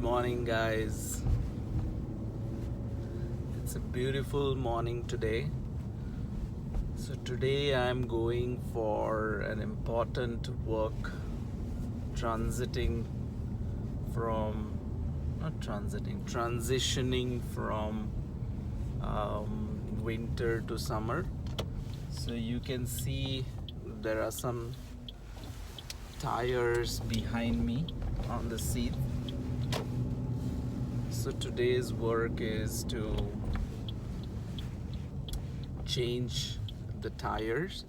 morning, guys. It's a beautiful morning today. So, today I'm going for an important work, transiting from, not transiting, transitioning from winter to summer. So, you can see there are some tires behind me on the seat. So today's work is to change the tires.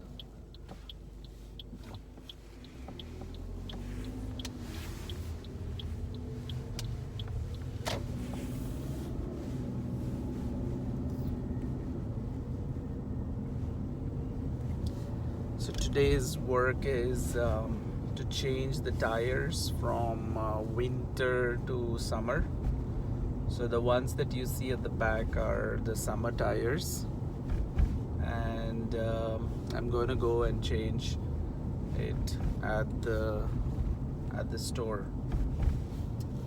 So today's work is to change the tires from winter to summer. So the ones that you see at the back are the summer tires, and I'm going to go and change it at the store.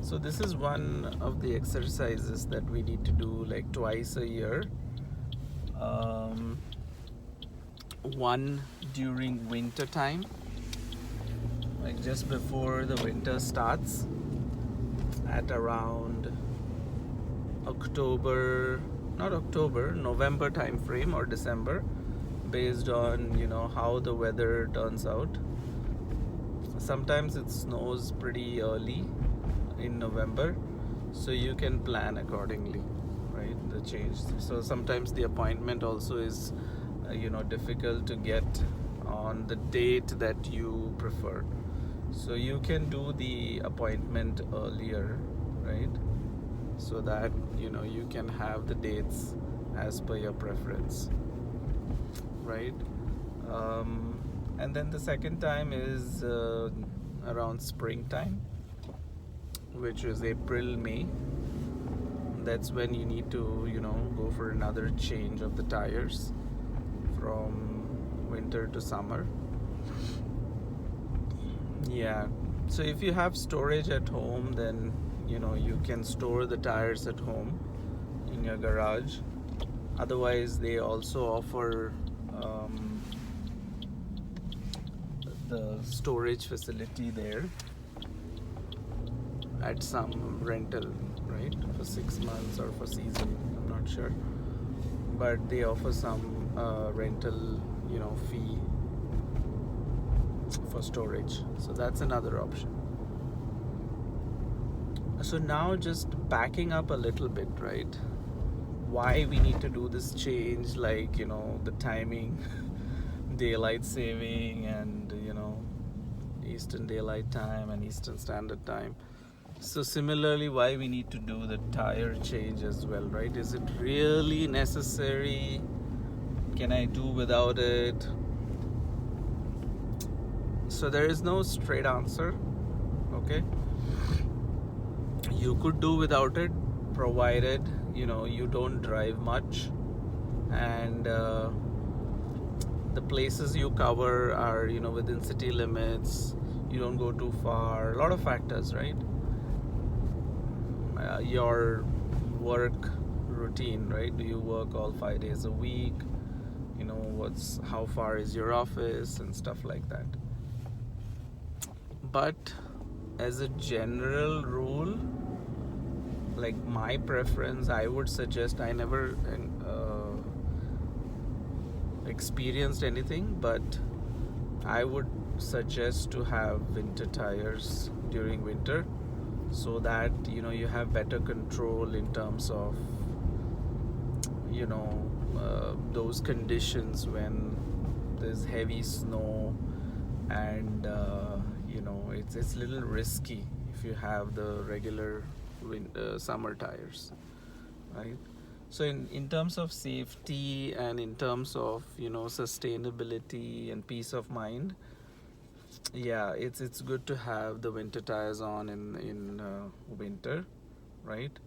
So this is one of the exercises that we need to do like twice a year. One during winter time, like just before the winter starts, at around November time frame or December, based on how the weather turns out. Sometimes it snows pretty early in November, so you can plan accordingly, right? The change. So sometimes the appointment also is difficult to get on the date that you prefer, so you can do the appointment earlier, right? So that you can have the dates as per your preference, right? And then the second time is around springtime, which is April, May. That's when you need to go for another change of the tires from winter to summer. Yeah, so if you have storage at home, then you can store the tires at home in your garage. Otherwise, they also offer the storage facility there at some rental, right, for 6 months or for season, I'm not sure, but they offer some rental fee for storage. So that's another option. So now just backing up a little bit, right? Why we need to do this change, like the timing, daylight saving, and Eastern Daylight Time and Eastern Standard Time. So similarly, why we need to do the tire change as well, right? Is it really necessary? Can I do without it? So there is no straight answer, okay? You could do without it, provided you don't drive much, and the places you cover are within city limits. You don't go too far. A lot of factors, right? Your work routine, right? Do you work all 5 days a week? How far is your office and stuff like that. But as a general rule, like my preference, I would suggest, I never experienced anything, but I would suggest to have winter tires during winter, so that you have better control in terms of those conditions when there's heavy snow, and it's a little risky if you have the regular summer tires, right? So in terms of safety and in terms of sustainability and peace of mind, yeah, it's good to have the winter tires on in winter, right?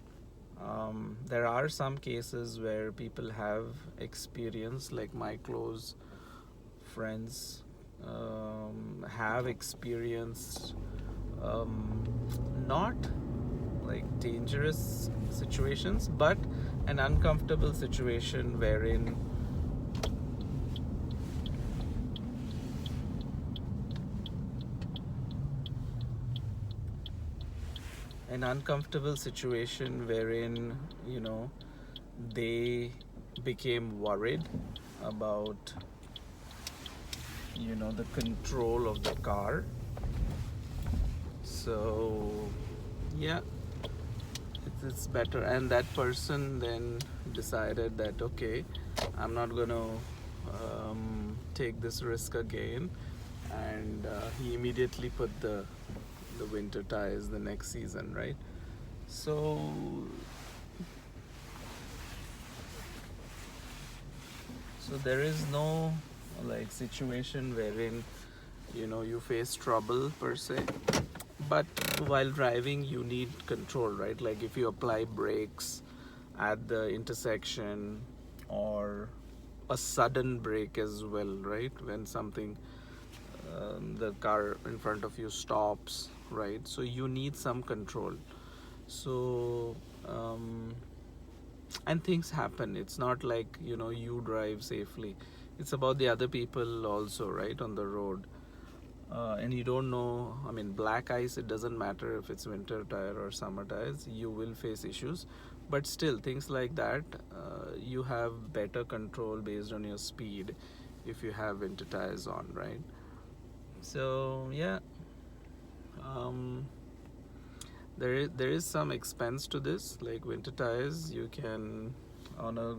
There are some cases where people have experience, like my close friends have experienced not like dangerous situations, but an uncomfortable situation wherein you know, they became worried about, you know, the control of the car. So yeah, it's better. And that person then decided that, okay, I'm not gonna take this risk again, and he immediately put the winter tires the next season, right? So there is no like situation wherein, you know, you face trouble per se, but while driving you need control, right? Like if you apply brakes at the intersection, or a sudden brake as well, right? When something, the car in front of you stops, right? So you need some control. So and things happen. It's not like, you know, you drive safely. It's about the other people also, right, on the road. And you don't know, I mean, black ice, it doesn't matter if it's winter tire or summer tires, you will face issues. But still, things like that, you have better control based on your speed if you have winter tires on, right? So yeah, um, there is some expense to this. Like winter tires, you can, on a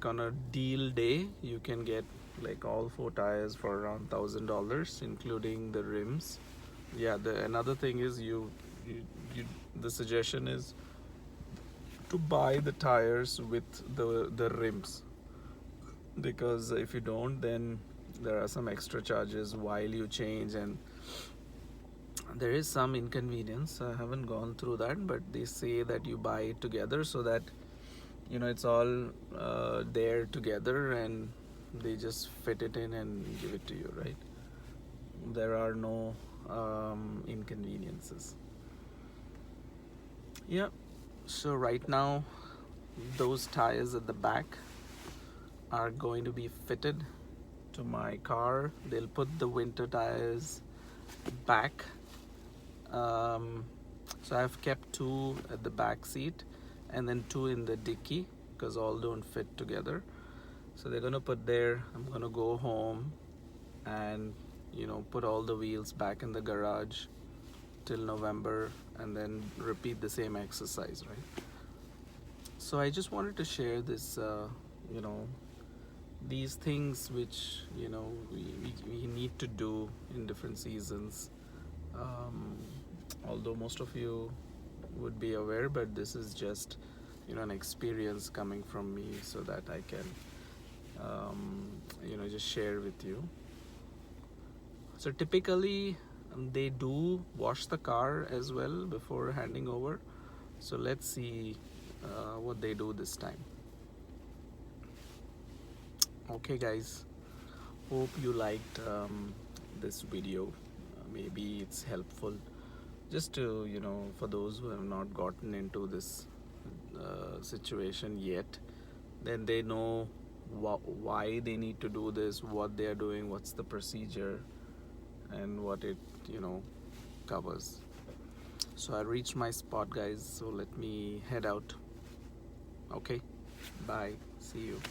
on a deal day, you can get like all four tires for around $1,000, including the rims. Yeah, the another thing is you the suggestion is to buy the tires with the rims, because if you don't, then there are some extra charges while you change, and there is some inconvenience. I haven't gone through that, but they say that you buy it together so that, you know, it's all there together, and they just fit it in and give it to you, right? There are no inconveniences. Yeah, so right now those tires at the back are going to be fitted to my car. They'll put the winter tires back. So I've kept two at the back seat and then two in the dicky, because all don't fit together. So they're gonna put there. I'm gonna go home and, you know, put all the wheels back in the garage till November, and then repeat the same exercise, right? So I just wanted to share this, you know, these things which, you know, we need to do in different seasons. um, Although most of you would be aware, but this is just, you know, an experience coming from me, so that I can, you know, just share with you. So typically they do wash the car as well before handing over. So let's see what they do this time. Okay guys, hope you liked this video. Maybe it's helpful just to, you know, for those who have not gotten into this situation yet, then they know why they need to do this, what they are doing, what's the procedure, and what it, you know, covers. So I reached my spot guys, so let me head out. Okay, bye, see you.